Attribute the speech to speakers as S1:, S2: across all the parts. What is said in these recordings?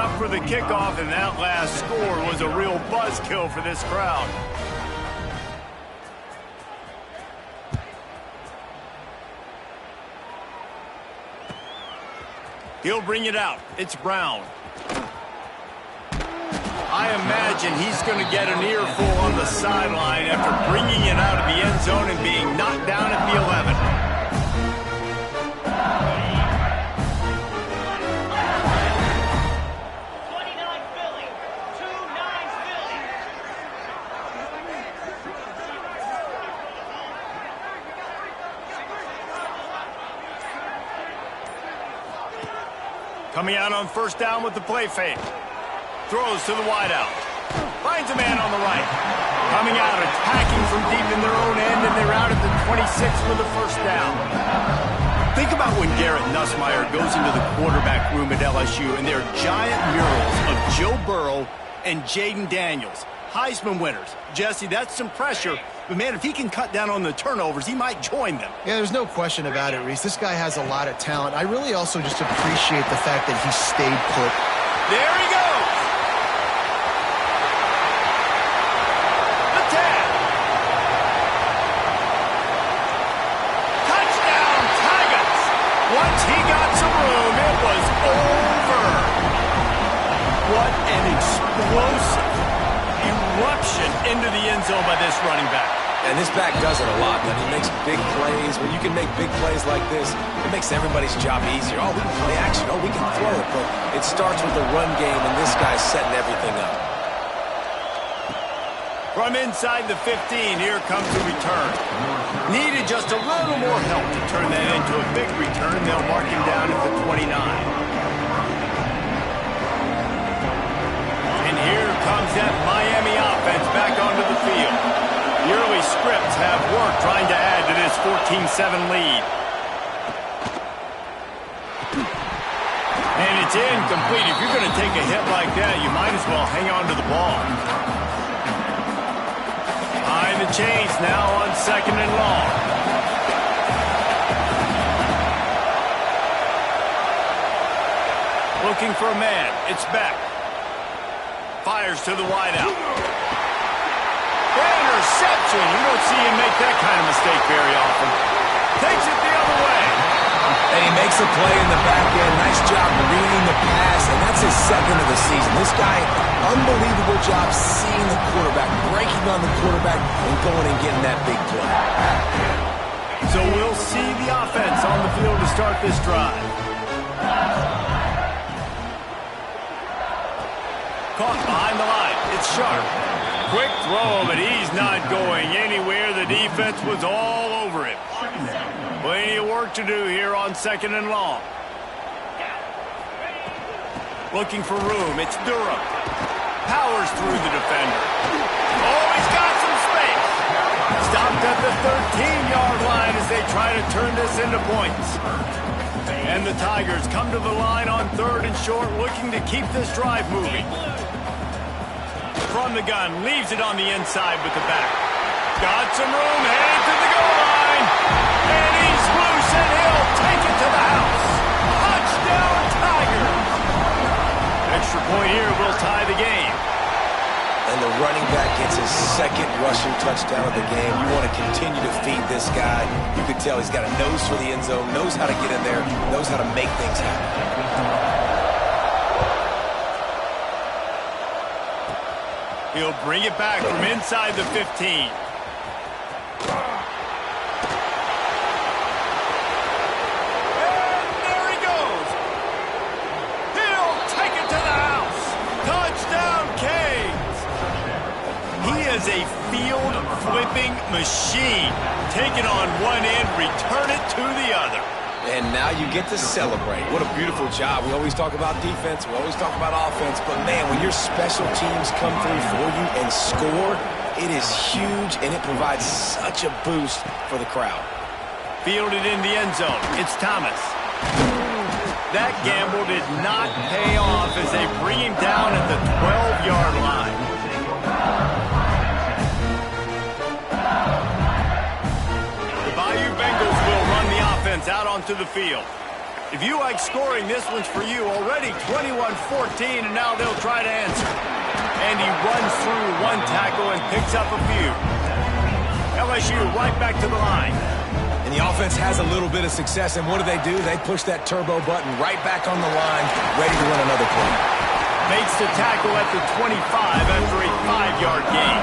S1: up for the kickoff, and that last score was a real buzzkill for this crowd. He'll bring it out. It's Brown. I imagine he's going to get an earful on the sideline after bringing it out of the end zone and being knocked down at the 11. Coming out on first down with the play fake. Throws to the wideout. Finds a man on the right. Coming out, attacking from deep in their own end, and they're out at the 26 for the first down. Think about when Garrett Nussmeier goes into the quarterback room at LSU, and there are giant murals of Joe Burrow and Jaden Daniels, Heisman winners. Jesse, that's some pressure. But, man, if he can cut down on the turnovers, he might join them.
S2: Yeah, there's no question about it, Reese. This guy has a lot of talent. I really also just appreciate the fact that he stayed put.
S1: There he goes. The 10. Touchdown, Tigers. Once he got some room, it was over. What an explosive eruption into the end zone by this running back.
S3: And this back does it a lot, man. He makes big plays. When you can make big plays like this, it makes everybody's job easier. Oh, we can play action. Oh, we can throw it. But it starts with the run game, and this guy's setting everything up.
S1: From inside the 15, here comes the return. Needed just a little more help to turn that into a big return. They'll mark him down at the 29. And here comes that Miami offense back onto the field. The early scripts have worked trying to add to this 14-7 lead. And it's incomplete. If you're going to take a hit like that, you might as well hang on to the ball. Behind the chains now on second and long. Looking for a man. It's Beck. Fires to the wideout. Interception. You don't see him make that kind of mistake very often. Takes it the other way.
S3: And he makes a play in the back end. Nice job reading the pass, and that's his second of the season. This guy, unbelievable job seeing the quarterback, breaking on the quarterback, and going and getting that big play.
S1: So we'll see the offense on the field to start this drive. Caught behind the line. It's Sharp. Quick throw, but he's not going anywhere. The defense was all over him. Plenty of work to do here on second and long. Looking for room. It's Durham. Powers through the defender. Oh, he's got some space. Stopped at the 13-yard line as they try to turn this into points. And the Tigers come to the line on third and short, looking to keep this drive moving. From the gun, leaves it on the inside with the back. Got some room, headed to the goal line. And he's loose, and he'll take it to the house. Touchdown, Tigers. Extra point here will tie the game.
S3: And the running back gets his second rushing touchdown of the game. You want to continue to feed this guy. You can tell he's got a nose for the end zone, knows how to get in there, knows how to make things happen.
S1: He'll bring it back from inside the 15. And there he goes. He'll take it to the house. Touchdown, Canes. He is a field-flipping machine. Take it on one end, return it to the other.
S3: And now you get to celebrate. What a beautiful job. We always talk about defense. We always talk about offense. But, man, when your special teams come through for you and score, it is huge, and it provides such a boost for the crowd.
S1: Fielded in the end zone. It's Thomas. That gamble did not pay off as they bring him down at the 12-yard line. The Bayou Bengals will run the offense out onto the field. If you like scoring, this one's for you. Already 21-14, and now they'll try to answer. And he runs through one tackle and picks up a few. LSU right back to the line.
S3: And the offense has a little bit of success, and what do? They push that turbo button right back on the line, ready to run another play.
S1: Makes the tackle at the 25 after a 5-yard gain.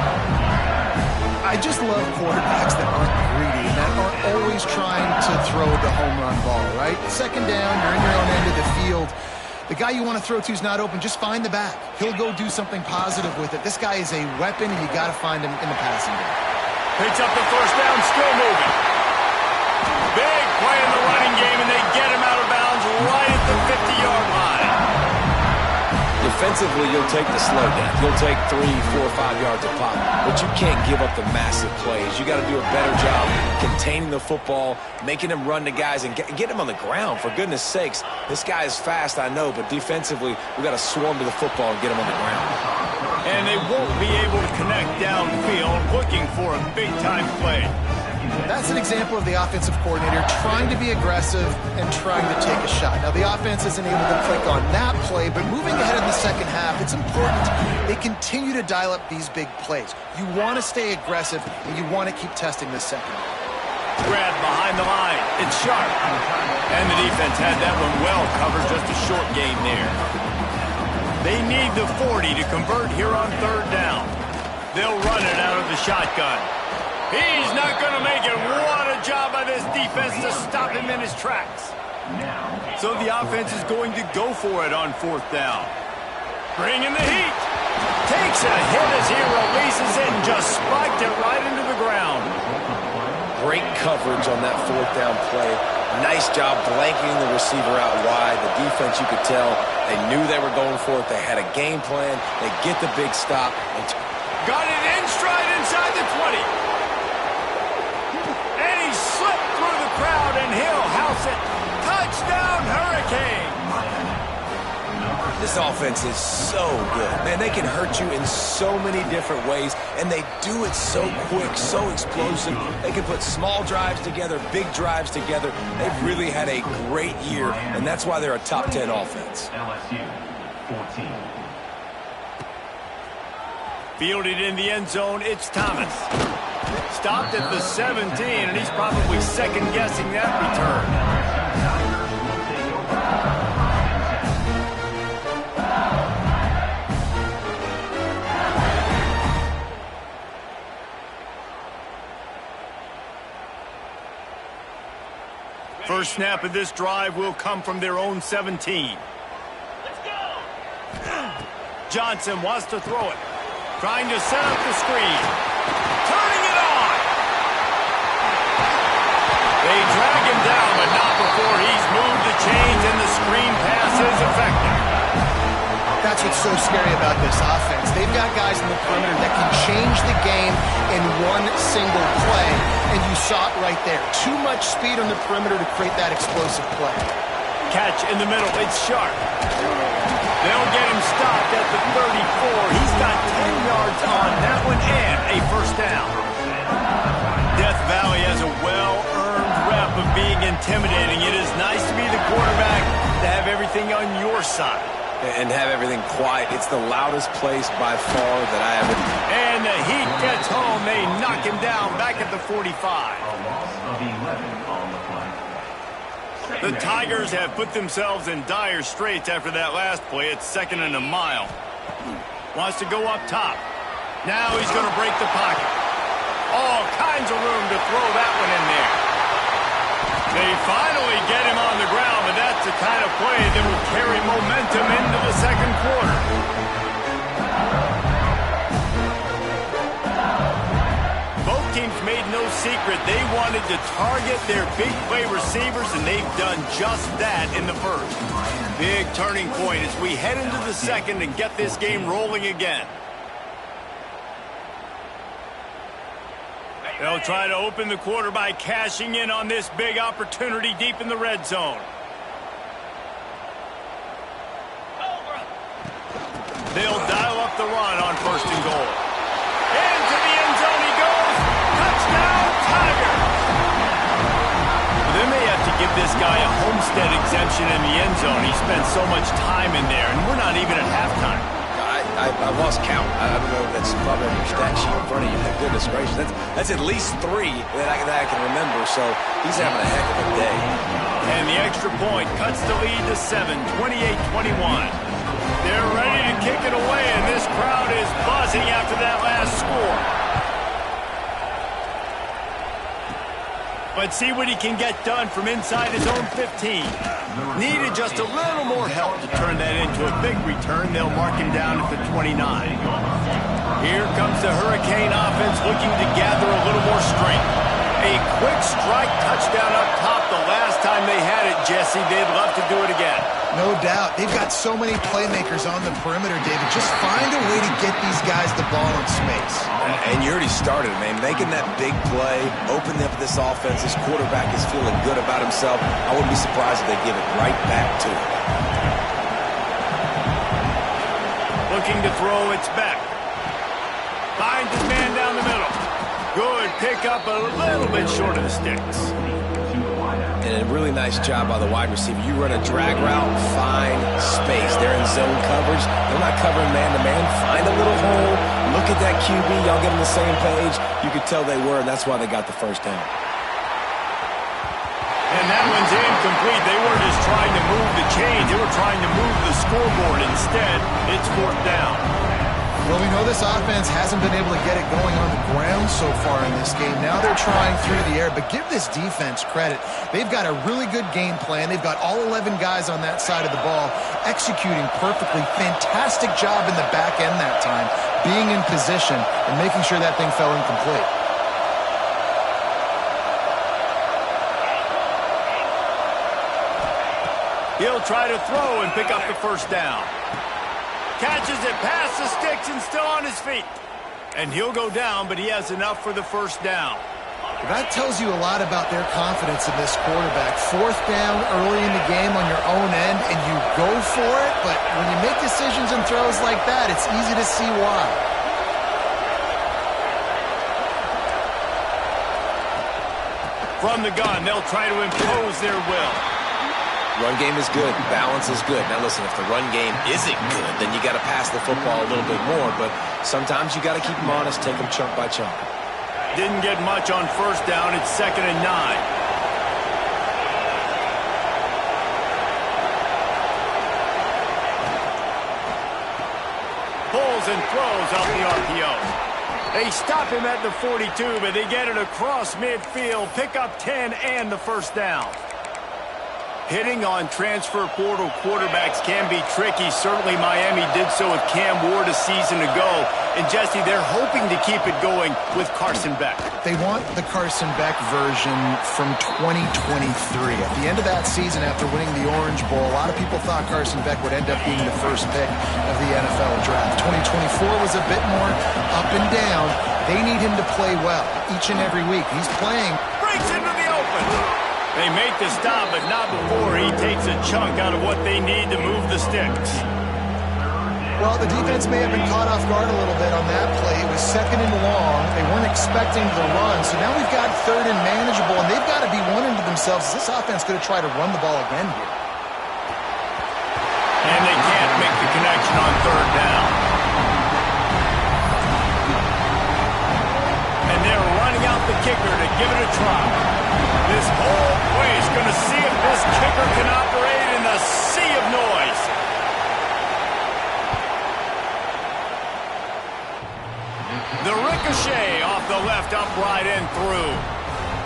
S2: I just love quarterbacks that aren't greedy, that aren't always trying to throw the home run ball, right? Second down, you're in your own end of the field. The guy you want to throw to is not open. Just find the back. He'll go do something positive with it. This guy is a weapon, and you got to find him in the passing game.
S1: Picks up the first down, still moving. Big play in the running game, and they get him out of bounds right at the 50-yard line.
S3: Defensively, you'll take the slow down. You'll take 3, 4, 5 yards a pop, but you can't give up the massive plays. You got to do a better job containing the football, making them run to guys, and get them on the ground. For goodness sakes, this guy is fast, I know, but defensively, we got to swarm to the football and get him on the ground.
S1: And they won't be able to connect downfield, looking for a big-time play.
S2: That's an example of the offensive coordinator trying to be aggressive and trying to take a shot. Now, the offense isn't able to click on that play, but moving ahead in the second half, it's important they continue to dial up these big plays. You want to stay aggressive, and you want to keep testing this second.
S1: Grab behind the line. It's sharp. And the defense had that one well covered, just a short gain there. They need the 40 to convert here on third down. They'll run it out of the shotgun. He's not going to make it. What a job by this defense to stop him in his tracks. So the offense is going to go for it on fourth down. Bringing the heat. Takes a hit as he releases it and just spiked it right into the ground.
S3: Great coverage on that fourth down play. Nice job blanketing the receiver out wide. The defense, you could tell, they knew they were going for it. They had a game plan. They get the big stop.
S1: Got it in stride inside the 20. And he slipped through the crowd, and he'll house it. Touchdown, Hurricane!
S3: This offense is so good. Man, they can hurt you in so many different ways, and they do it so quick, so explosive. They can put small drives together, big drives together. They've really had a great year, and that's why they're a top 10 offense.
S4: LSU 14.
S1: Fielded in the end zone, it's Thomas. Stopped at the 17, and he's probably second-guessing that return. First snap of this drive will come from their own 17. Let's go! Johnson wants to throw it. Trying to set up the screen. Turning it on! They drag him down, but not before he's moved the chains, and the screen pass is effective.
S2: That's what's so scary about this offense. They've got guys in the perimeter that can change the game in one single play, and you saw it right there. Too much speed on the perimeter to create that explosive play.
S1: Catch in the middle. It's sharp. They'll get him stopped at the 34. He's got 10 yards on that one and a first down. Death Valley has a well-earned rep of being intimidating. It is nice to be the quarterback, to have everything on your side.
S3: And have everything quiet. It's the loudest place by far that I ever...
S1: And the Heat gets home. They knock him down back at the 45.
S4: A loss of 11 on the play.
S1: The Tigers have put themselves in dire straits after that last play. It's second and a mile. Wants to go up top. Now he's going to break the pocket. All kinds of room to throw that one in there. They finally get him on the ground, but that's the kind of play that will carry momentum into the second quarter. Both teams made no secret they wanted to target their big play receivers, and they've done just that in the first. Big turning point as we head into the second and get this game rolling again. They'll try to open the quarter by cashing in on this big opportunity deep in the red zone. They'll dial up the run on first and goal. Into the end zone he goes. Touchdown, Tigers! They may have to give this guy a homestead exemption in the end zone. He spent so much time in there, and we're not even at halftime.
S3: I lost count. I don't know if that's probably on your stat sheet in front of you. But goodness gracious, that's at least 3 that I can remember. So he's having a heck of a day.
S1: And the extra point cuts the lead to 7, 28-21. They're ready to kick it away, and this crowd is buzzing after that last score. But see what he can get done from inside his own 15. Needed just a little more help to turn that into a big return. They'll mark him down at the 29. Here comes the Hurricane offense looking to gather a little more strength. A quick strike touchdown up top the last time they had it, Jesse. They'd love to do it again.
S2: No doubt. They've got so many playmakers on the perimeter, David. Just find a way to get these guys the ball in space.
S3: And you already started, man. Making that big play, opening up this offense. This quarterback is feeling good about himself. I wouldn't be surprised if they give it right back to him.
S1: Looking to throw, it's Beck. Finds his man down the middle. Good pickup, a little bit short of the sticks.
S3: And a really nice job by the wide receiver. You run a drag route, find space. They're in zone coverage. They're not covering man-to-man. Find a little hole. Look at that QB. Y'all get on the same page. You could tell they were, and that's why they got the first down.
S1: And that one's incomplete. They weren't just trying to move the chains. They were trying to move the scoreboard. Instead, it's 4th down.
S2: Well, we know this offense hasn't been able to get it going on the ground so far in this game. Now they're trying through the air, but give this defense credit. They've got a really good game plan. They've got all 11 guys on that side of the ball executing perfectly. Fantastic job in the back end that time, being in position and making sure that thing fell incomplete.
S1: He'll try to throw and pick up the first down. Catches it past the sticks and still on his feet. And he'll go down, but he has enough for the first down.
S2: That tells you a lot about their confidence in this quarterback. 4th down early in the game on your own end, and you go for it, but when you make decisions and throws like that, it's easy to see why.
S1: From the gun, they'll try to impose their will.
S3: Run game is good. Balance is good. Now, listen, if the run game isn't good, then you got to pass the football a little bit more. But sometimes you got to keep them honest, take them chunk by chunk.
S1: Didn't get much on first down. It's 2nd and 9. Pulls and throws out the RPO. They stop him at the 42, but they get it across midfield. Pick up 10 and the first down. Hitting on transfer portal quarterbacks can be tricky. Certainly Miami did so with Cam Ward a season ago. And Jesse, they're hoping to keep it going with Carson Beck.
S2: They want the Carson Beck version from 2023. At the end of that season, after winning the Orange Bowl, a lot of people thought Carson Beck would end up being the first pick of the NFL draft. 2024 was a bit more up and down. They need him to play well each and every week. He's playing.
S1: Breaks into the open. They make the stop, but not before he takes a chunk out of what they need to move the sticks.
S2: Well, the defense may have been caught off guard a little bit on that play. It was 2nd and long. They weren't expecting the run. So now we've got 3rd and manageable, and they've got to be wondering to themselves, is this offense going to try to run the ball again here?
S1: And they can't make the connection on 3rd down. And they're running out the kicker to give it a try. This whole place going to see if this kicker can operate in the sea of noise. The ricochet off the left upright and through.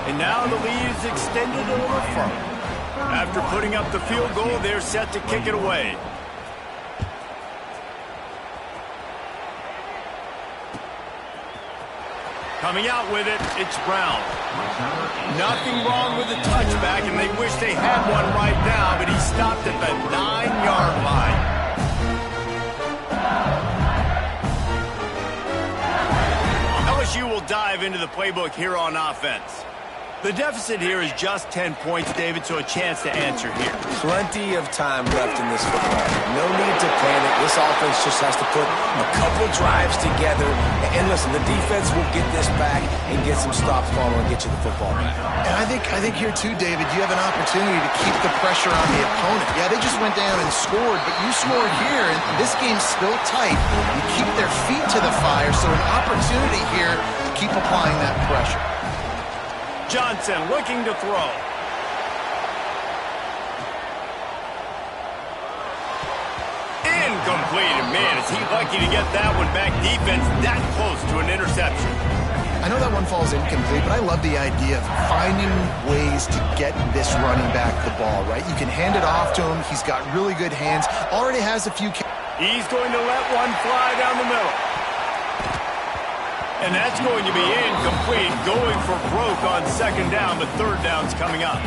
S1: And now the lead is extended a little further. After putting up the field goal, they're set to kick it away. Coming out with it, it's Brown. Nothing wrong with the touchback, and they wish they had one right now, but he stopped at the 9-yard line. LSU will dive into the playbook here on offense. The deficit here is just 10 points, David, so a chance to answer here.
S3: Plenty of time left in this football. No need to panic. This offense just has to put a couple drives together. And listen, the defense will get this back and get some stops following and get you the football back.
S2: And I think here too, David, you have an opportunity to keep the pressure on the opponent. Yeah, they just went down and scored, but you scored here, and this game's still tight. You keep their feet to the fire, so an opportunity here to keep applying that pressure.
S1: Johnson looking to throw. Incomplete. And man, is he lucky to get that one back. Defense that close to an interception.
S2: I know that one falls incomplete, but I love the idea of finding ways to get this running back the ball, right? You can hand it off to him. He's got really good hands. Already has a few...
S1: He's going to let one fly down the middle. And that's going to be incomplete, going for broke on second down, but third down's coming up.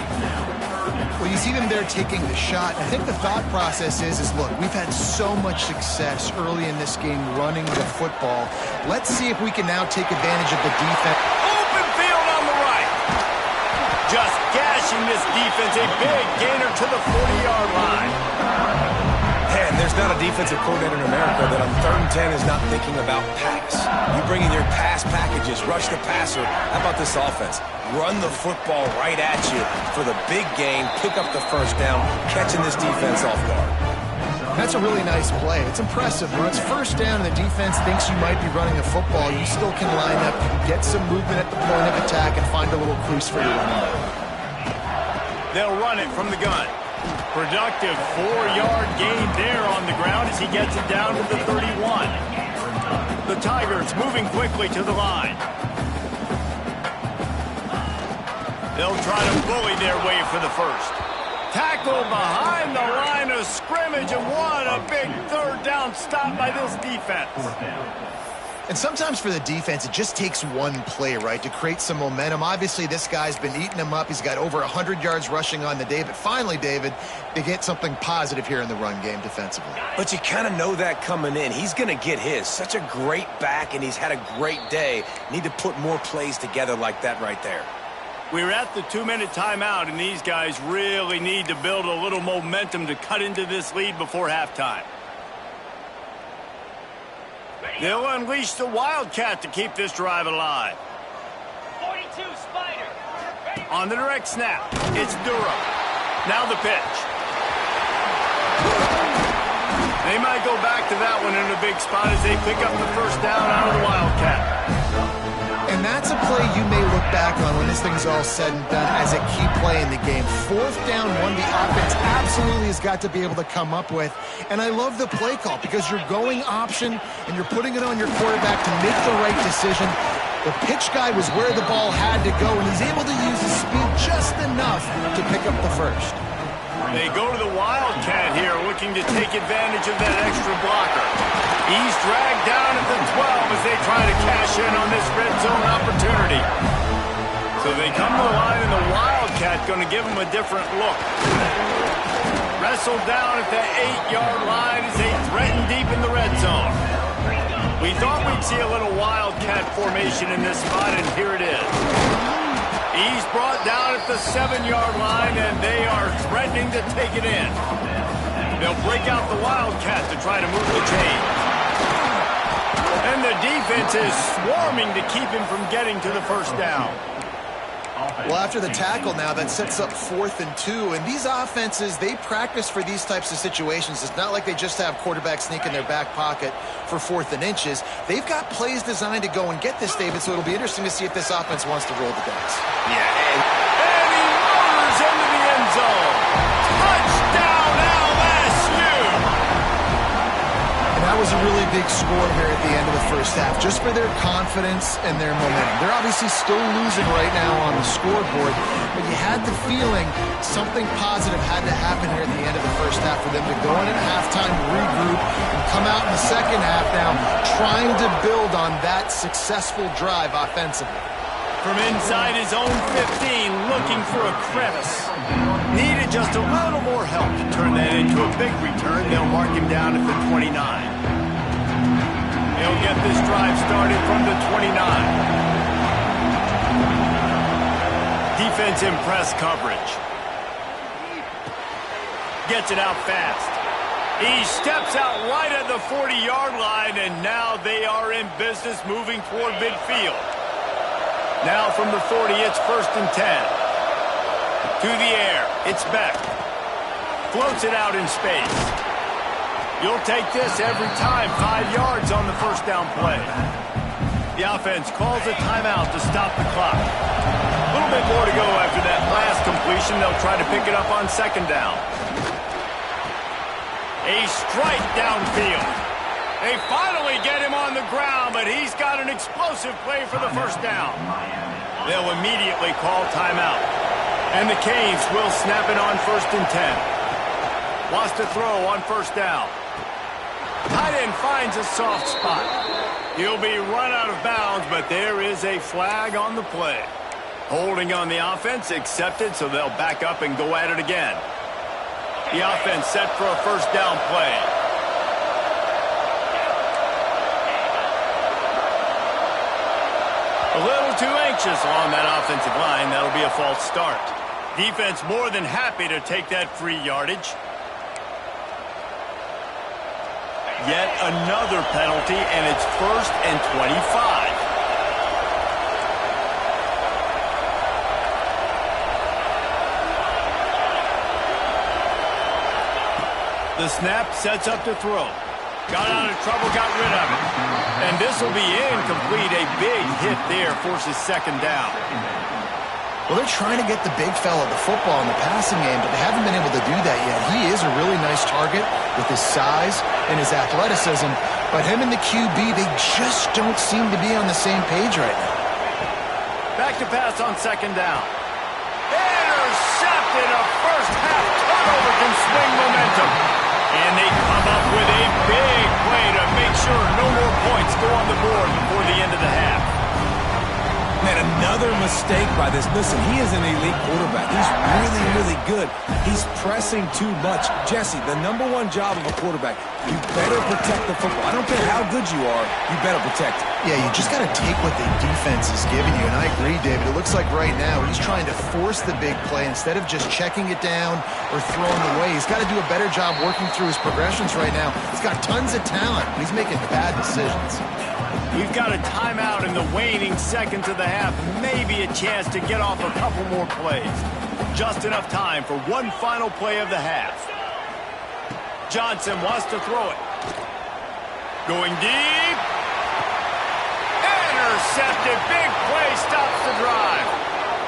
S2: Well, you see them there taking the shot. I think the thought process is look, we've had so much success early in this game running the football. Let's see if we can now take advantage of the defense.
S1: Open field on the right. Just gashing this defense, a big gainer to the 40-yard line.
S3: Man, there's not a defensive coordinator in America that on 3rd and 10 is not thinking about pass. You bring in your pass packages, rush the passer. How about this offense? Run the football right at you for the big gain, pick up the first down, catching this defense off guard.
S2: That's a really nice play. It's impressive. When it's first down and the defense thinks you might be running the football, you still can line up, you can get some movement at the point of attack and find a little crease for your running back.
S1: They'll run it from the gun. Productive 4-yard gain there on the ground as he gets it down to the 31. The Tigers moving quickly to the line. They'll try to bully their way for the first. Tackle behind the line of scrimmage, and what a big third down stop by this defense.
S2: And sometimes for the defense, it just takes one play, right, to create some momentum. Obviously, this guy's been eating them up. He's got over 100 yards rushing on the day. But finally, David, they get something positive here in the run game defensively.
S3: But you kind of know that coming in. He's going to get his. Such a great back, and he's had a great day. Need to put more plays together like that right there.
S1: We're at the 2-minute timeout, and these guys really need to build a little momentum to cut into this lead before halftime. They'll unleash the Wildcat to keep this drive alive.
S5: 42 Spider.
S1: On the direct snap, it's Durham. Now the pitch. They might go back to that one in a big spot as they pick up the first down out of the Wildcat.
S2: And that's a play you may look back on when this thing's all said and done as a key play in the game. 4th down, one the offense absolutely has got to be able to come up with. And I love the play call because you're going option and you're putting it on your quarterback to make the right decision. The pitch guy was where the ball had to go, and he's able to use his speed just enough to pick up the first.
S1: They go to the Wildcat here, looking to take advantage of that extra blocker. He's dragged down at the 12 as they try to cash in on this red zone opportunity. So they come to the line, and the Wildcat going to give them a different look. Wrestled down at the 8-yard line as they threaten deep in the red zone. We thought we'd see a little Wildcat formation in this spot, and here it is. He's brought down at the 7-yard line, and they are threatening to take it in. They'll break out the Wildcat to try to move the chains. And the defense is swarming to keep him from getting to the first down.
S2: Well, after the tackle now, that sets up 4th and 2. And these offenses, they practice for these types of situations. It's not like they just have quarterback sneak in their back pocket for 4th and inches. They've got plays designed to go and get this, David, so it'll be interesting to see if this offense wants to roll the dice.
S1: Yeah, and he motors into the end zone. Touchdown, LSU!
S2: And that was a really big score here at the end of the first half, just for their confidence and their momentum. They're obviously still losing right now on the scoreboard, but you had the feeling something positive had to happen here at the end of the first half for them to go in at halftime, regroup, and come out in the second half now trying to build on that successful drive offensively.
S1: From inside his own 15, looking for a crevice. Needed just a little more help to turn that into a big return. They'll mark him down at the 29. He'll get this drive started from the 29. defense in press coverage. Gets it out fast. He steps out right at the 40-yard line, and now they are in business moving toward midfield. Now from the 40, it's 1st and 10. To the air, it's Beck. Floats it out in space. You'll take this every time, 5 yards on the first down play. The offense calls a timeout to stop the clock. A little bit more to go after that last completion. They'll try to pick it up on 2nd down. A strike downfield. They finally get him on the ground, but he's got an explosive play for the first down. They'll immediately call timeout. And the Canes will snap it on 1st and 10. Wants to throw on 1st down. Tight end finds a soft spot. He'll be run out of bounds, but there is a flag on the play. Holding on the offense accepted, so they'll back up and go at it again. The offense set for a 1st down play. A little too anxious along that offensive line. That'll be a false start. Defense more than happy to take that free yardage. Yet another penalty, and it's 1st and 25. The snap sets up to throw. Got out of trouble, got rid of it. And this will be incomplete. A big hit there forces 2nd down.
S2: Well, they're trying to get the big fella the football in the passing game, but they haven't been able to do that yet. He is a really nice target with his size and his athleticism, but him and the QB, they just don't seem to be on the same page right now.
S1: Back to pass on 2nd down. Intercepted. A first-half turnover can swing momentum. And they come up with a big play to make sure no more points go on the board before the end of the half.
S3: Man, another mistake by this. Listen, he is an elite quarterback. He's really, really good. He's pressing too much. Jesse, the #1 job of a quarterback, you better protect the football. I don't care how good you are, you better protect it.
S2: Yeah, you just got to take what the defense is giving you, and I agree, David. It looks like right now he's trying to force the big play instead of just checking it down or throwing it away. He's got to do a better job working through his progressions right now. He's got tons of talent, but he's making bad decisions.
S1: We've got a timeout in the waning seconds of the half. Maybe a chance to get off a couple more plays. Just enough time for one final play of the half. Johnson wants to throw it. Going deep. Intercepted. Big play stops the drive.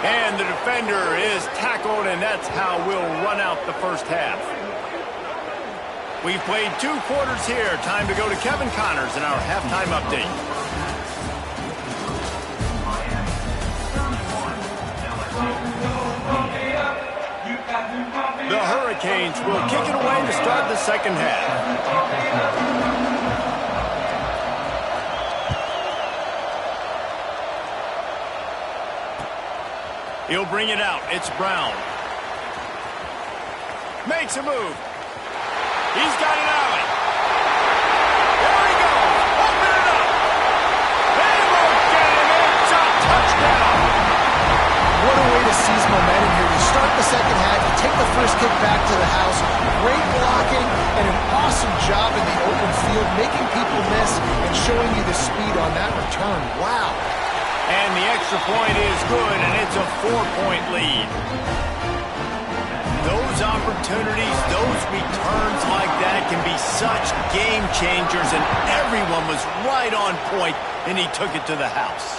S1: And the defender is tackled, and that's how we'll run out the first half. We've played 2 quarters here. Time to go to Kevin Connors in our halftime update. The Hurricanes will kick it away to start the second half. He'll bring it out. It's Brown. Makes a move. He's got an alley. There he goes. Open it up. They won't get him. It's a touchdown.
S2: What a way to seize momentum here. You start the second half, you take the first kick back to the house. Great blocking and an awesome job in the open field, making people miss and showing you the speed on that return. Wow.
S1: And the extra point is good, and it's a 4-point lead. Those opportunities, those returns like that can be such game changers, and everyone was right on point, and he took it to the house.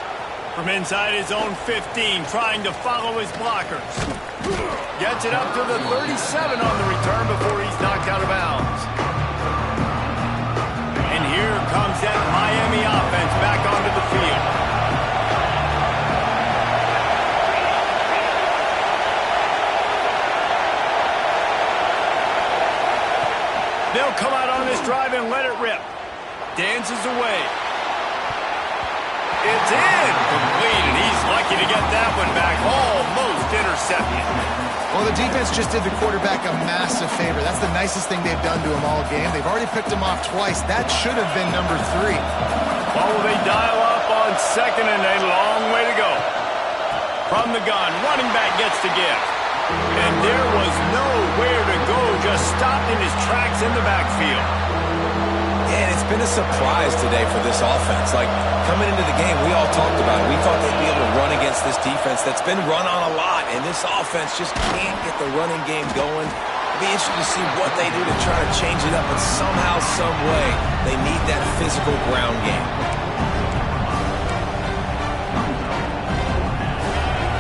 S1: From inside his own 15, trying to follow his blockers. Gets it up to the 37 on the return before he's knocked out of bounds. And here comes that Miami offense back onto the field. They'll come out on this drive and let it rip. Dances away. It's incomplete, and he's lucky to get that one back. Almost intercepted.
S2: Well, the defense just did the quarterback a massive favor. That's the nicest thing they've done to him all game. They've already picked him off twice. That should have been number 3.
S1: Well, they dial up on second, and a long way to go. From the gun, running back gets to give. And there was nowhere to go, just stopped in his tracks in the backfield.
S3: Yeah, and it's been a surprise today for this offense. Like, coming into the game, we all talked about it. We thought they'd be able to run against this defense that's been run on a lot, and this offense just can't get the running game going. It'll be interesting to see what they do to try to change it up, but somehow, some way, they need that physical ground game.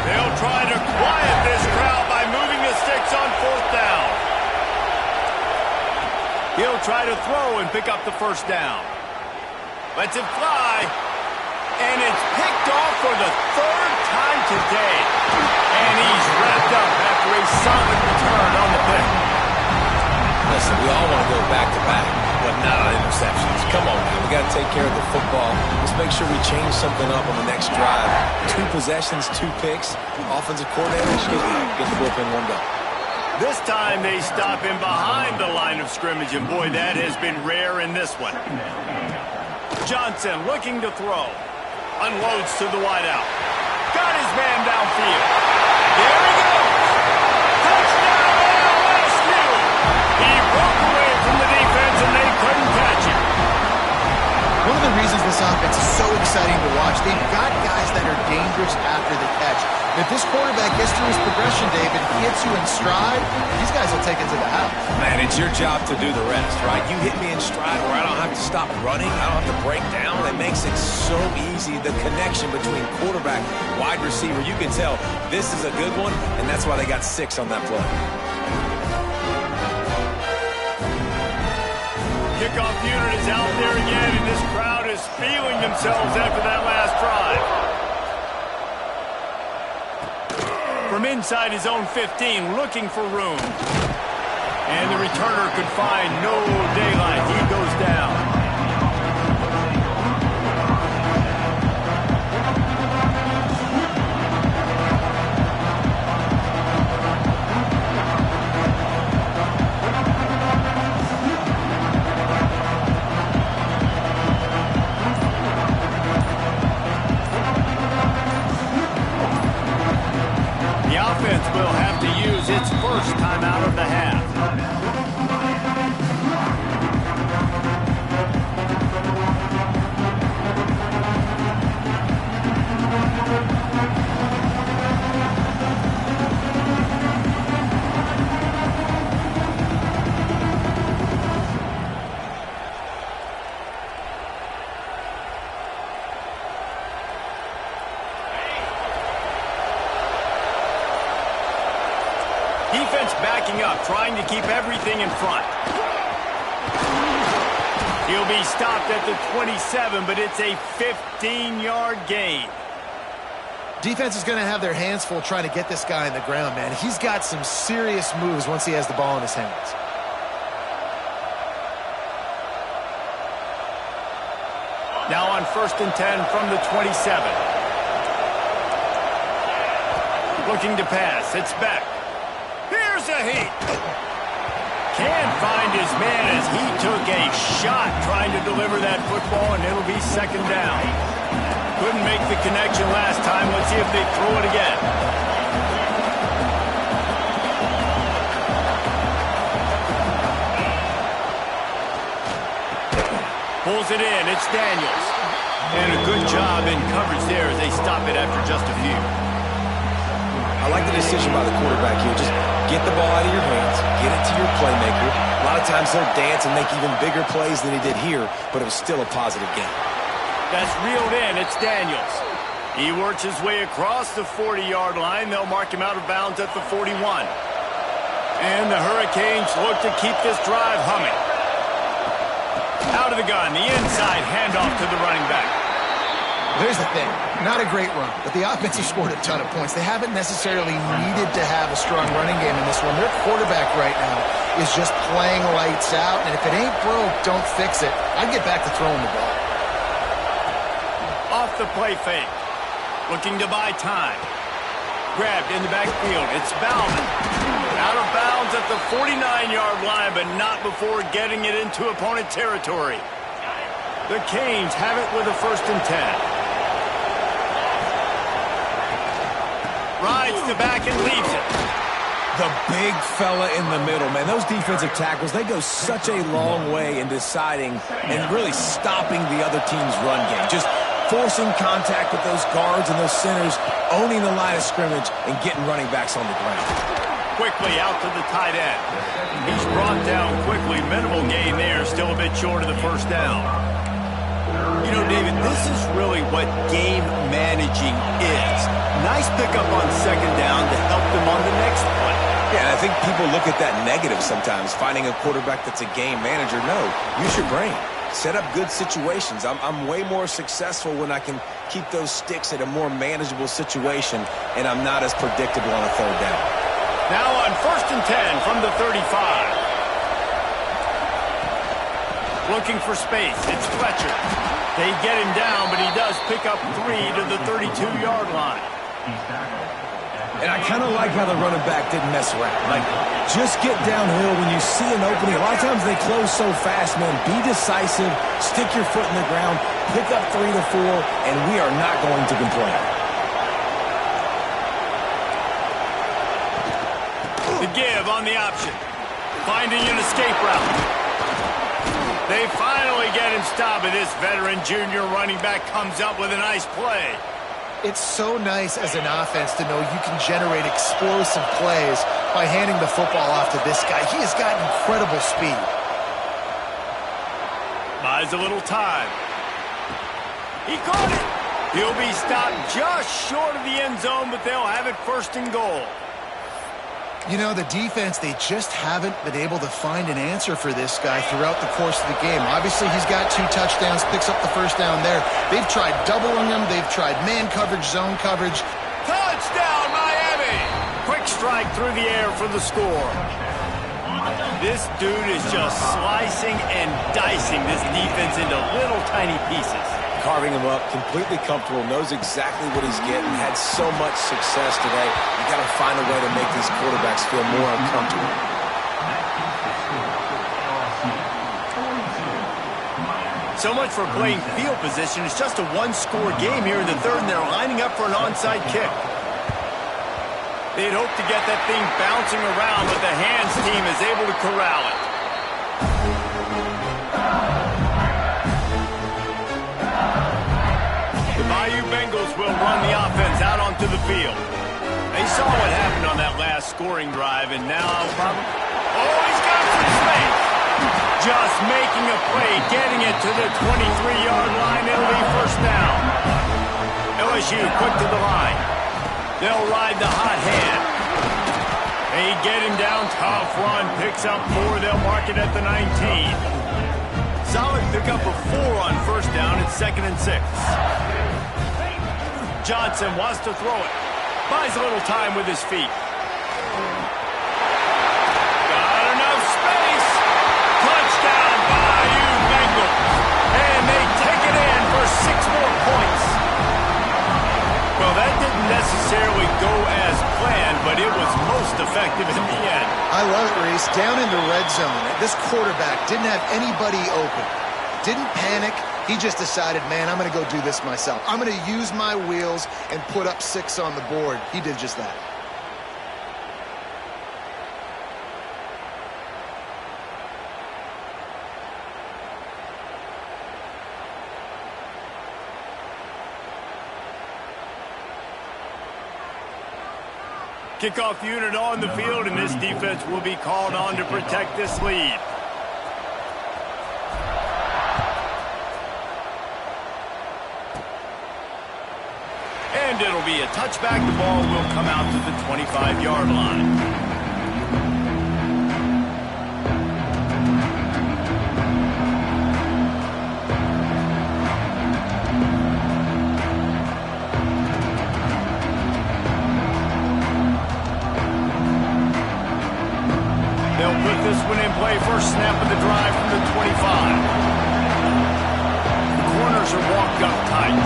S1: They'll try to quiet this crowd by moving the sticks on 4th down. He'll try to throw and pick up the first down. Lets it fly. And it's picked off for the 3rd time today. And he's wrapped up after a solid return on the pick.
S3: Listen, we all want to go back-to-back, but not on interceptions. Come on now, we got to take care of the football. Let's make sure we change something up on the next drive. 2 possessions, 2 picks. Offensive coordinator, get the bullpen warmed up.
S1: This time they stop him behind the line of scrimmage, and boy, that has been rare in this one. Johnson looking to throw. Unloads to the wideout. Got his man downfield. There he goes. Touchdown, LSU. He broke away from the defense, and they couldn't catch him.
S2: One of the reasons this offense is so exciting to watch, they've got guys that are dangerous after the catch. If this quarterback gets through his progression, David, hits you in stride, these guys will take it to the house.
S3: Man, it's your job to do the rest, right? You hit me in stride where I don't have to stop running. I don't have to break down. That makes it so easy. The connection between quarterback, wide receiver, you can tell this is a good one, and that's why they got 6 on that play.
S1: Kickoff unit is out there again, and this crowd is feeling themselves after that last drive. From inside his own 15, looking for room. And the returner could find no daylight. He goes down. Will have to use its first time out of the half. Defense backing up, trying to keep everything in front. He'll be stopped at the 27, but it's a 15-yard gain.
S2: Defense is going to have their hands full trying to get this guy on the ground, man. He's got some serious moves once he has the ball in his hands.
S1: Now on 1st and 10 from the 27. Looking to pass. It's back. Here's a heat. Can't find his man as he took a shot trying to deliver that football, and it'll be 2nd down. Couldn't make the connection last time. Let's see if they throw it again. Pulls it in. It's Daniels. And a good job in coverage there as they stop it after just a few.
S3: I like the decision by the quarterback here. Just get the ball out of your hands, get it to your playmaker. A lot of times they'll dance and make even bigger plays than he did here, but it was still a positive game.
S1: That's reeled in. It's Daniels. He works his way across the 40-yard line. They'll mark him out of bounds at the 41. And the Hurricanes look to keep this drive humming. Out of the gun, the inside handoff to the running back.
S2: Here's the thing. Not a great run, but the offense has scored a ton of points. They haven't necessarily needed to have a strong running game in this one. Their quarterback right now is just playing lights out, and if it ain't broke, don't fix it. I'd get back to throwing the ball.
S1: Off the play fake. Looking to buy time. Grabbed in the backfield. It's Bauman. Out of bounds at the 49-yard line, but not before getting it into opponent territory. The Canes have it with a 1st and 10. Rides the back and leaves it.
S3: The big fella in the middle, man. Those defensive tackles, they go such a long way in deciding and really stopping the other team's run game. Just forcing contact with those guards and those centers, owning the line of scrimmage, and getting running backs on the ground.
S1: Quickly out to the tight end. He's brought down quickly. Minimal gain there, still a bit short of the first down. You know, David, this is really what game managing is. Nice pickup on second down to help them on the next play.
S3: Yeah, and I think people look at that negative sometimes, finding a quarterback that's a game manager. No, use your brain. Set up good situations. I'm way more successful when I can keep those sticks at a more manageable situation, and I'm not as predictable on a third down.
S1: Now on 1st and 10 from the 35. Looking for space. It's Fletcher. They get him down, but he does pick up 3 to the 32-yard line.
S3: And I kind of like how the running back didn't mess around. Like, just get downhill when you see an opening. A lot of times they close so fast, man. Be decisive, stick your foot in the ground, pick up 3 to 4, and we are not going to complain.
S1: The give on the option. Finding an escape route. They finally get him stopped, and this veteran junior running back comes up with a nice play.
S2: It's so nice as an offense to know you can generate explosive plays by handing the football off to this guy. He has got incredible speed.
S1: Buys a little time. He caught it. He'll be stopped just short of the end zone, but they'll have it 1st and goal.
S2: You know, the defense, they just haven't been able to find an answer for this guy throughout the course of the game. Obviously, he's got 2 touchdowns, picks up the first down there. They've tried doubling him. They've tried man coverage, zone coverage.
S1: Touchdown, Miami! Quick strike through the air for the score. This dude is just slicing and dicing this defense into little tiny pieces.
S3: Carving him up, completely comfortable, knows exactly what he's getting, had so much success today. You got to find a way to make these quarterbacks feel more uncomfortable.
S1: So much for playing field position. It's just a 1-score game here in the 3rd, and they're lining up for an onside kick. They'd hope to get that thing bouncing around, but the hands team is able to corral it. The Bayou Bengals will run the offense out onto the field. They saw what happened on that last scoring drive, and now probably... Oh, he's got some space. Just making a play, getting it to the 23-yard line. It'll be 1st down. LSU quick to the line. They'll ride the hot hand. They get him down, tough run, picks up 4. They'll mark it at the 19. Solid pickup of 4 on 1st down. It's 2nd and 6. Johnson wants to throw it. Buys a little time with his feet. Got enough space. Touchdown, Bayou Bengals. And they take it in for 6 more points. Well, that didn't necessarily go as planned, but it was most effective in the end.
S2: I love it, Reese. Down in the red zone, this quarterback didn't have anybody open. Didn't panic. He just decided, man, I'm going to go do this myself. I'm going to use my wheels and put up 6 on the board. He did just that.
S1: Kickoff unit on the field, and this defense will be called on to protect this lead. And it'll be a touchback. The ball will come out to the 25-yard line. They'll put this one in play. First snap of the drive from the 25. The corners are walked up tight.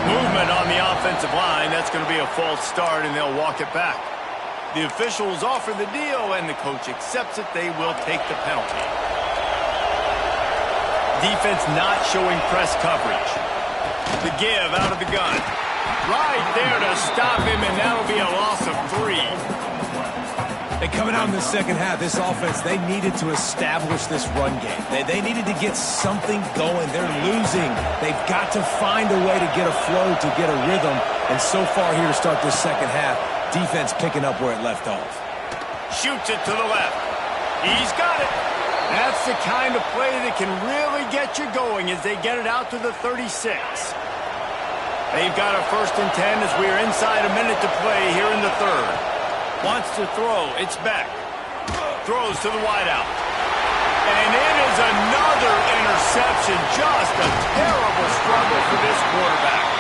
S1: Movement on the offensive line. That's going to be a false start, and they'll walk it back. The officials offer the deal, and the coach accepts it. They will take the penalty. Defense not showing press coverage. The give out of the gun. Right there to stop him, and that'll be a loss of 3.
S3: And coming out in the second half, this offense, they needed to establish this run game. They needed to get something going. They're losing. They've got to find a way to get a flow, to get a rhythm. And so far here to start this second half, defense picking up where it left off.
S1: Shoots it to the left. He's got it. That's the kind of play that can really get you going as they get it out to the 36. They've got a 1st and 10 as we are inside a minute to play here in the third. Wants to throw. It's Beck. Throws to the wideout. And it is another interception. Just a terrible struggle for this quarterback.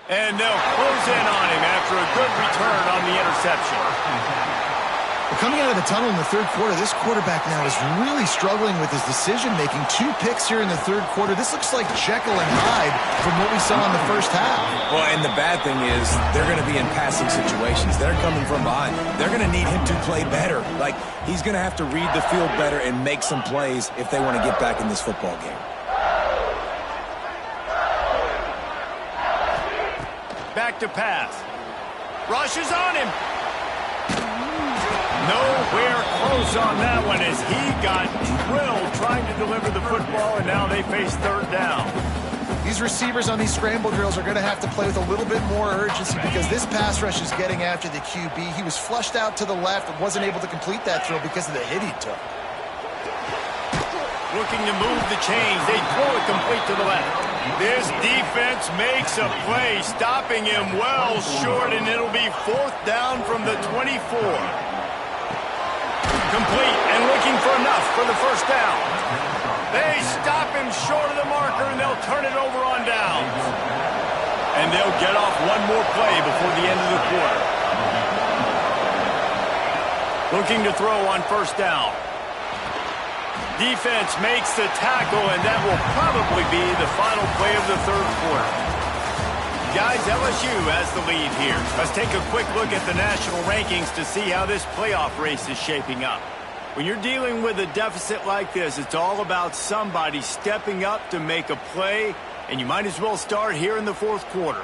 S1: And they'll close in on him after a good return on the interception.
S2: Well, coming out of the tunnel in the third quarter, this quarterback now is really struggling with his decision-making. 2 picks here in the third quarter. This looks like Jekyll and Hyde from what we saw in the first half.
S3: Well, and the bad thing is they're going to be in passing situations. They're coming from behind. They're going to need him to play better. Like, he's going to have to read the field better and make some plays if they want to get back in this football game.
S1: Back to pass. Rush is on him. Nowhere close on that one as he got drilled trying to deliver the football, and now they face third down.
S2: These receivers on these scramble drills are going to have to play with a little bit more urgency because this pass rush is getting after the QB. He was flushed out to the left and wasn't able to complete that throw because of the hit he took.
S1: Looking to move the chains. They throw it complete to the left. This defense makes a play, stopping him well short, and it'll be 4th down from the 24. Complete and looking for enough for the first down. They stop him short of the marker, and they'll turn it over on downs. And they'll get off one more play before the end of the quarter. Looking to throw on first down. Defense makes the tackle, and that will probably be the final play of the third quarter. Guys, LSU has the lead here. Let's take a quick look at the national rankings to see how this playoff race is shaping up. When you're dealing with a deficit like this, it's all about somebody stepping up to make a play, and you might as well start here in the fourth quarter.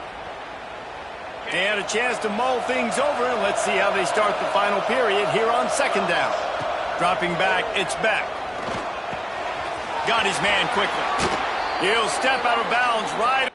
S1: And a chance to mull things over. Let's see how they start the final period here on second down. Dropping back, it's Beck. Got his man quickly. He'll step out of bounds right.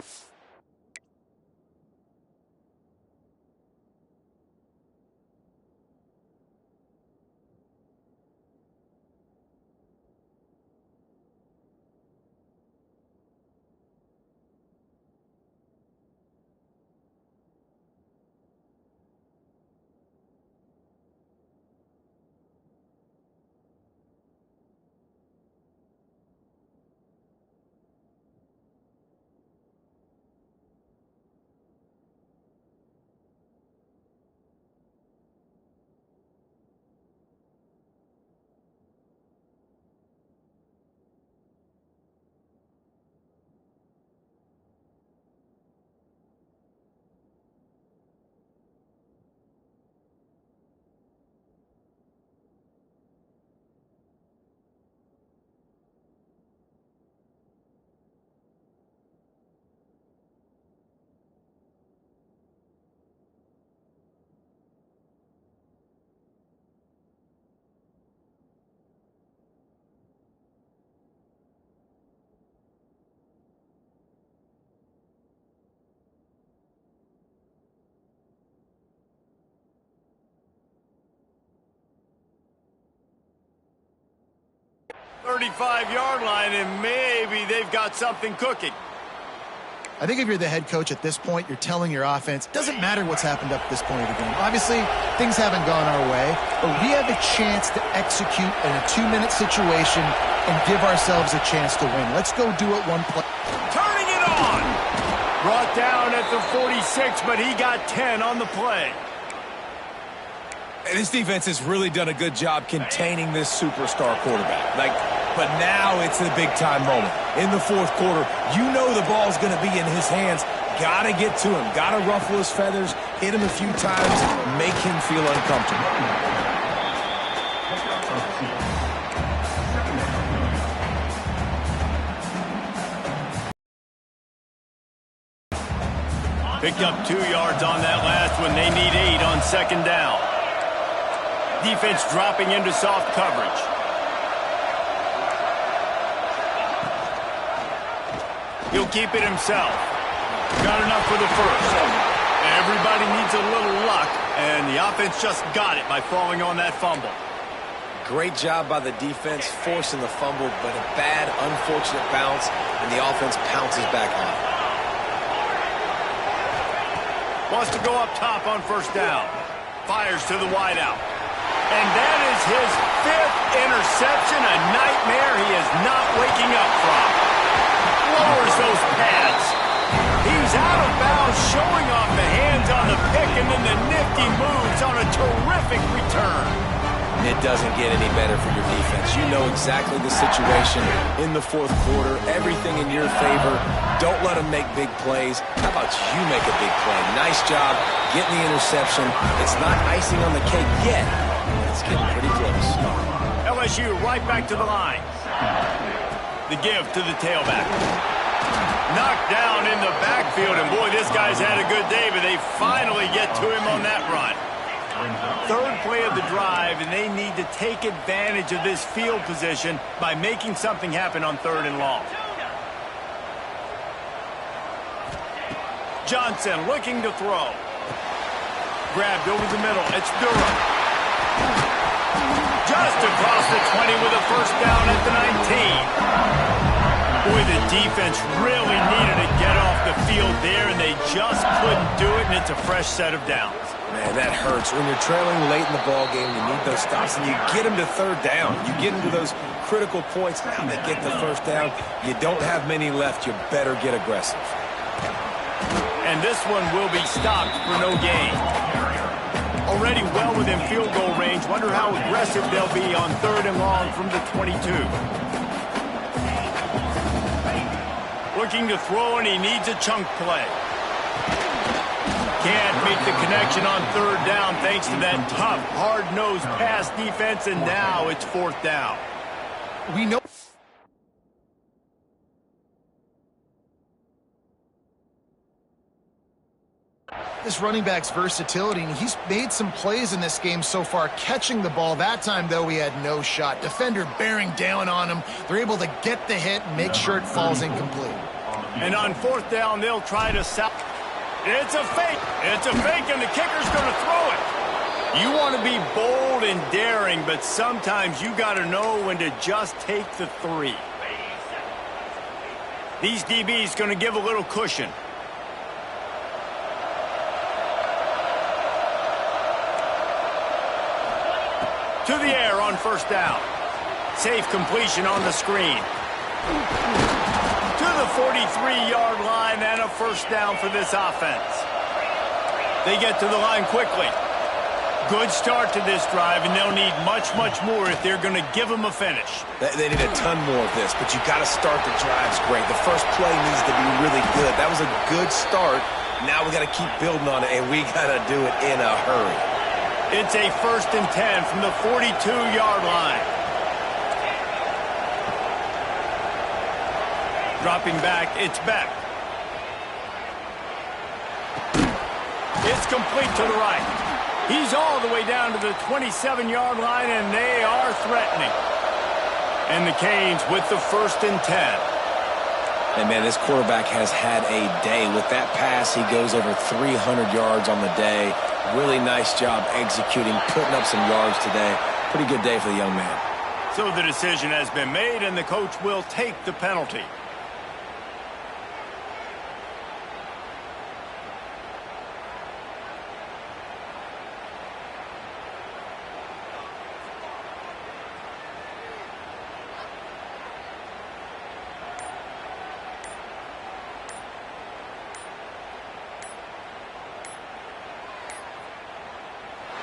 S1: .35-yard line, and maybe they've got something cooking.
S2: I think if you're the head coach at this point, you're telling your offense, doesn't matter what's happened up to this point of the game. Obviously, things haven't gone our way, but we have a chance to execute in a 2-minute situation and give ourselves a chance to win. Let's go do it one play.
S1: Turning it on. Brought down at the 46, but he got 10 on the play.
S3: This defense has really done a good job containing this superstar quarterback. But now it's a big-time moment. In the fourth quarter, you know the ball's going to be in his hands. Got to get to him. Got to ruffle his feathers, hit him a few times, make him feel uncomfortable.
S1: Picked up 2 yards on that last one. They need 8 on second down. Defense dropping into soft coverage. He'll keep it himself. Got enough for the first. Everybody needs a little luck, and the offense just got it by falling on that fumble.
S3: Great job by the defense forcing the fumble, but a bad, unfortunate bounce, and the offense pounces back on it.
S1: Wants to go up top on first down. Fires to the wideout. And that is his 5th interception, a nightmare he is not waking up from. Lowers those pads. He's out of bounds, showing off the hands on the pick, and then the nifty moves on a terrific return.
S3: It doesn't get any better for your defense. You know exactly the situation in the fourth quarter, everything in your favor. Don't let them make big plays. How about you make a big play? Nice job getting the interception. It's not icing on the cake yet. It's getting pretty close.
S1: LSU right back to the line. The give to the tailback. Knocked down in the backfield, and boy, this guy's had a good day, but they finally get to him on that run. Third play of the drive, and they need to take advantage of this field position by making something happen on 3rd and long. Johnson looking to throw. Grabbed over the middle. It's Durham. Just across the 20 with a first down at the 19. Boy, the defense really needed to get off the field there, and they just couldn't do it, and it's a fresh set of downs.
S3: Man, that hurts. When you're trailing late in the ball game, you need those stops, and you get them to 3rd down. You get into those critical points. Now they get the first down. You don't have many left. You better get aggressive.
S1: And this one will be stopped for no gain. Already well within field goal range. Wonder how aggressive they'll be on 3rd and long from the 22. Looking to throw, and he needs a chunk play. Can't make the connection on 3rd down thanks to that tough, hard-nosed pass defense, and now it's 4th down.
S2: We know this running back's versatility, and he's made some plays in this game so far catching the ball. That time, though, he had no shot. Defender bearing down on him. They're able to get the hit and make sure it falls incomplete.
S1: And on 4th down, they'll try to sell. It's a fake. It's a fake, and the kicker's going to throw it. You want to be bold and daring, but sometimes you got to know when to just take the 3. These DBs going to give a little cushion. To the air on 1st down. Safe completion on the screen. To the 43-yard line and a 1st down for this offense. They get to the line quickly. Good start to this drive, and they'll need much, much more if they're going to give them a finish.
S3: They need a ton more of this, but you got to start the drives great. The first play needs to be really good. That was a good start. Now we got to keep building on it, and we got to do it in a hurry.
S1: It's a 1st and 10 from the 42-yard line. Dropping back, it's Beck. It's complete to the right. He's all the way down to the 27-yard line, and they are threatening. And the Canes with the 1st and 10.
S3: And, man, this quarterback has had a day. With that pass, he goes over 300 yards on the day. Really nice job executing, putting up some yards today. Pretty good day for the young man.
S1: So the decision has been made, and the coach will take the penalty.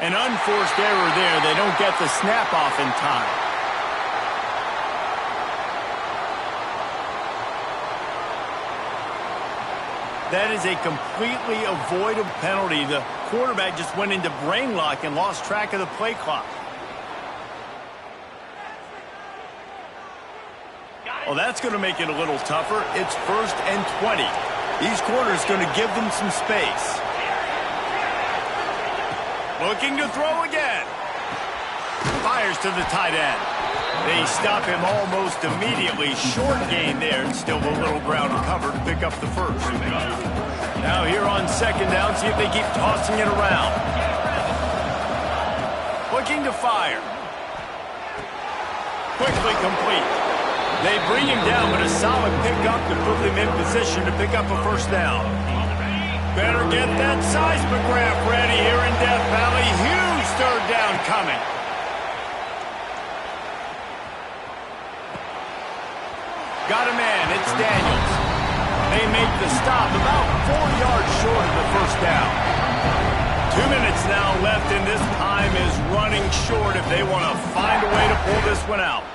S1: An unforced error there. They don't get the snap off in time. That is a completely avoidable penalty. The quarterback just went into brain lock and lost track of the play clock. Well, that's going to make it a little tougher. It's 1st and 20. These corners going to give them some space. Looking to throw again. Fires to the tight end. They stop him almost immediately. Short gain there, and still a little ground to cover to pick up the 1st. Now here on 2nd down, see if they keep tossing it around. Looking to fire. Quickly complete. They bring him down, but a solid pickup to put them in position to pick up a 1st down. Better get that seismograph ready here in Death Valley. Huge 3rd down coming. Got a man. It's Daniels. They make the stop about 4 yards short of the 1st down. 2 minutes now left, and this time is running short if they want to find a way to pull this one out.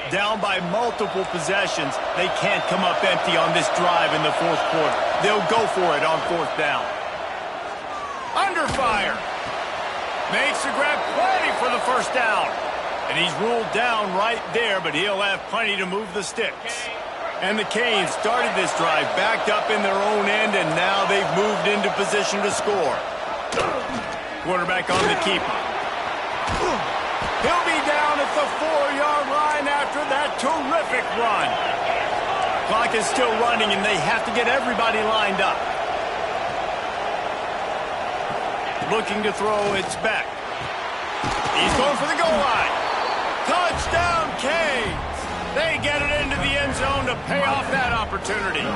S1: Down by multiple possessions. They can't come up empty on this drive in the 4th quarter. They'll go for it on 4th down. Under fire. Makes the grab plenty for the 1st down. And he's ruled down right there, but he'll have plenty to move the sticks. And the Canes started this drive backed up in their own end, and now they've moved into position to score. Quarterback on the keeper. He'll be down at the 4-yard line after that terrific run. Clock is still running, and they have to get everybody lined up. Looking to throw, it's Beck. He's going for the goal line. Touchdown, Canes! They get it into the end zone to pay off that opportunity.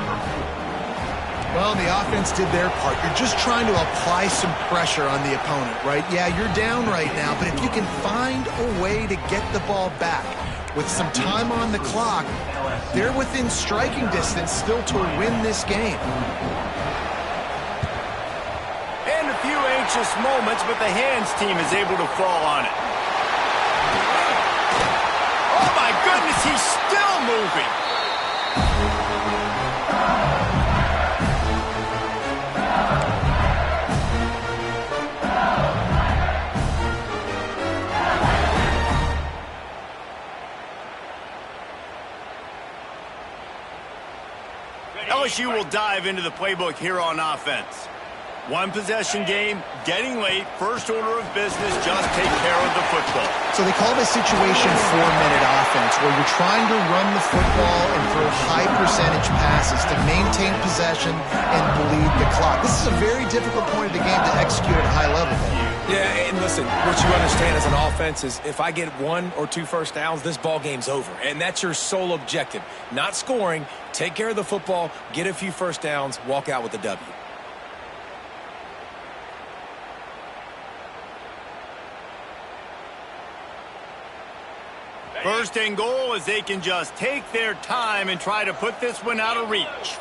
S2: Well, the offense did their part. You're just trying to apply some pressure on the opponent, right? Yeah, you're down right now, but if you can find a way to get the ball back with some time on the clock, they're within striking distance still to win this game.
S1: precious moments, but the hands team is able to fall on it. Oh, my goodness, he's still moving. LSU will dive into the playbook here on offense. One possession game, getting late, first order of business, just take care of the football.
S2: So they call this situation 4-minute offense, where you're trying to run the football and throw high percentage passes to maintain possession and bleed the clock. This is a very difficult point of the game to execute at a high level.
S3: Yeah, and listen, what you understand as an offense is if I get 1 or 2 first downs, this ball game's over. And that's your sole objective. Not scoring, take care of the football, get a few first downs, walk out with a W.
S1: First and goal as they can just take their time and try to put this one out of reach.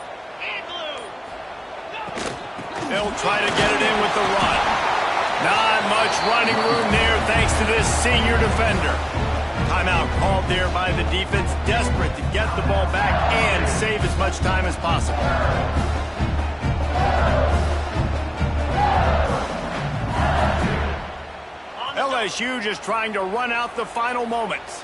S1: They'll try to get it in with the run. Not much running room there thanks to this senior defender. Timeout called there by the defense, desperate to get the ball back and save as much time as possible. LSU just trying to run out the final moments.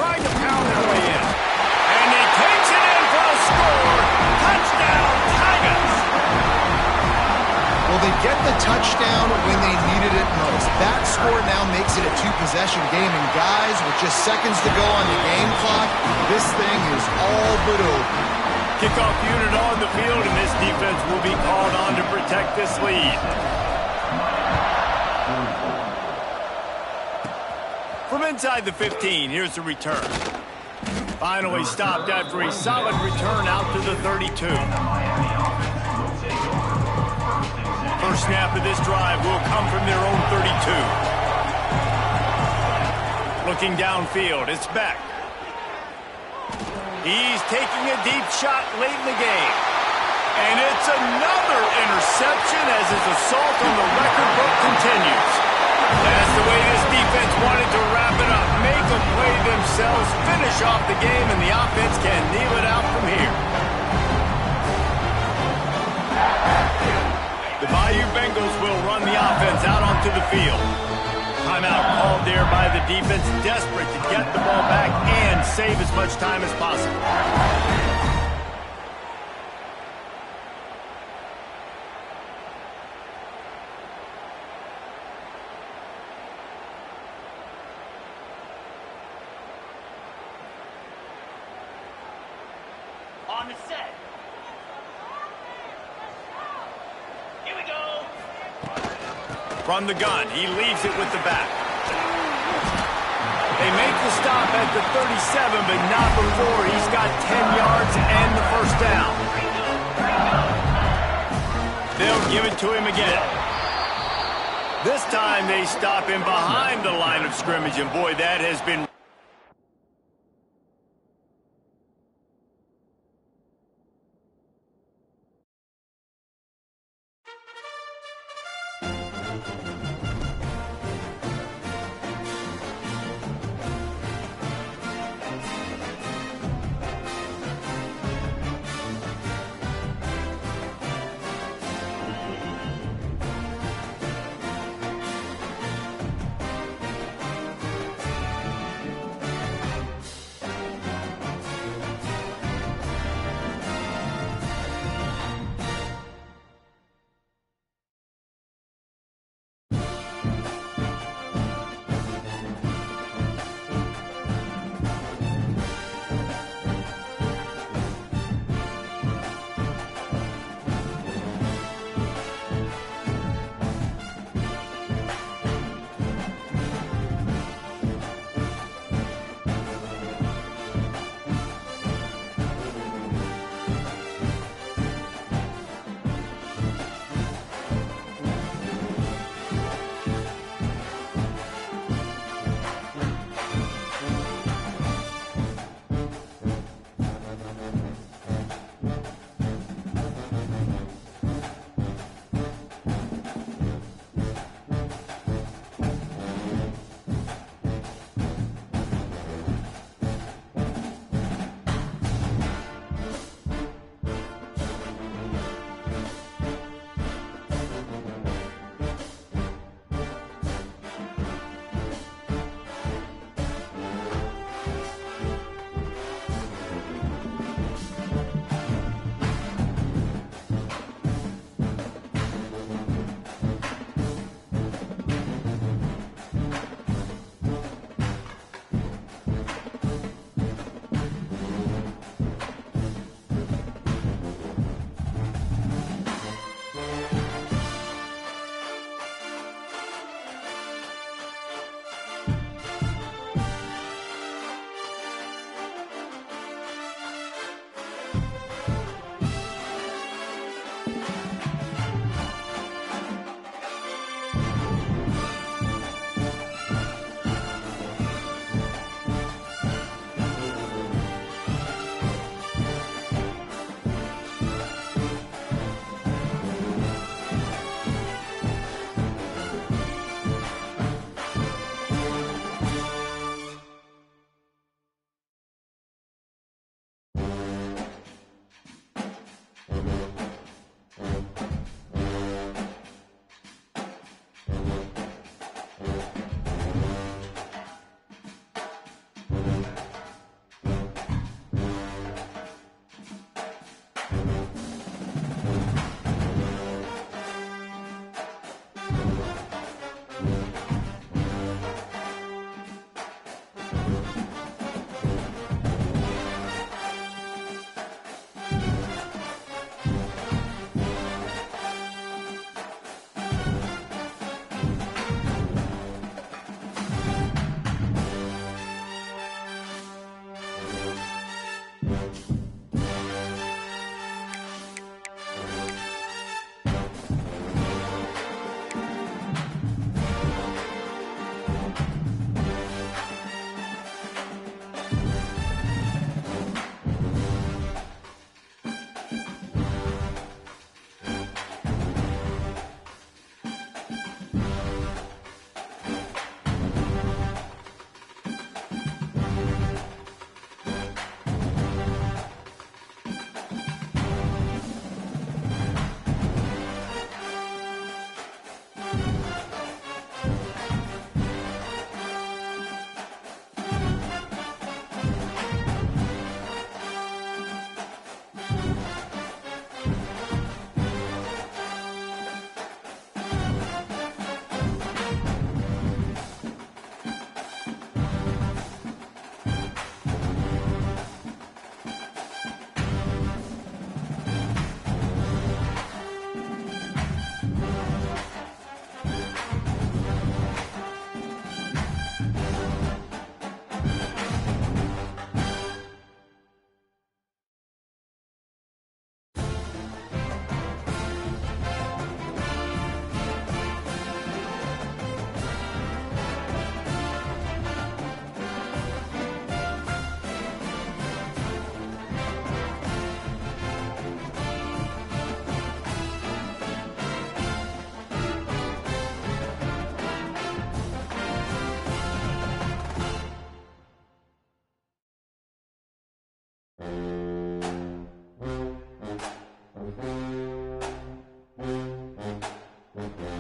S1: Trying to pound their way in. And he takes it in for a score. Touchdown, Tigers!
S2: Well, they get the touchdown when they needed it most. That score now makes it a 2-possession game. And guys, with just seconds to go on the game clock, this thing is all but over.
S1: Kickoff unit on the field, and this defense will be called on to protect this lead. From inside the 15, here's the return. Finally stopped after a solid return out to the 32. First snap of this drive will come from their own 32. Looking downfield, it's Beck. He's taking a deep shot late in the game. And it's another interception as his assault on the record book continues. That's the way this defense wanted to wrap it up. Make a play themselves, finish off the game, and the offense can kneel it out from here. The Bayou Bengals will run the offense out onto the field. Timeout called there by the defense, desperate to get the ball back and save as much time as possible.
S5: On the set. Here we go.
S1: From the gun, he leaves it with the back. They make the stop at the 37, but not before he's got 10 yards and the first down. They'll give it to him again. This time they stop him behind the line of scrimmage, and boy, that has been...